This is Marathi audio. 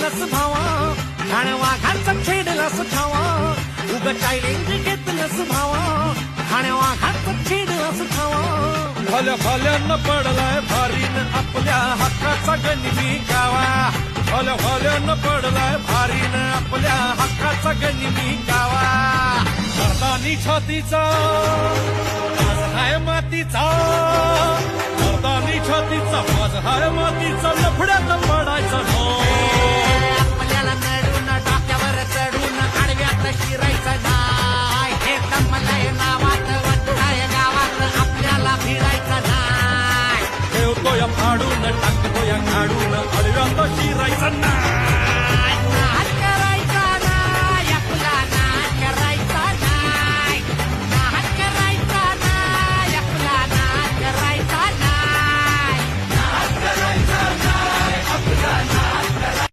घेतलंस भावा, ठाण वाघाचं खेळलंस ठावा, उग चायलेंज घेतलंस भावा, ठाण वाघाचं खेळलंस ठावा. भल्या भल्यानं पडलाय भारीन आपल्या हक्काचा गनिमी गावा, भल्या भल्यानं पडलाय भारीन आपल्या हक्काचा गनिमी गावा. मर्दानी छातीचा वाज हाय मातीचा, मर्दानी छातीचा वाज हाय मातीचा, लफड्यात पडायचा नो. आपल्याला नडून डोक्यावर चढून आडव्यात शिरायचं नाय, हे दमलंय नावात वंठाय गावात आपल्याला भिडायचं नाय. ठेवतो या फाडून टाकतो या काढून, आडव्यात शिरायचा नाय.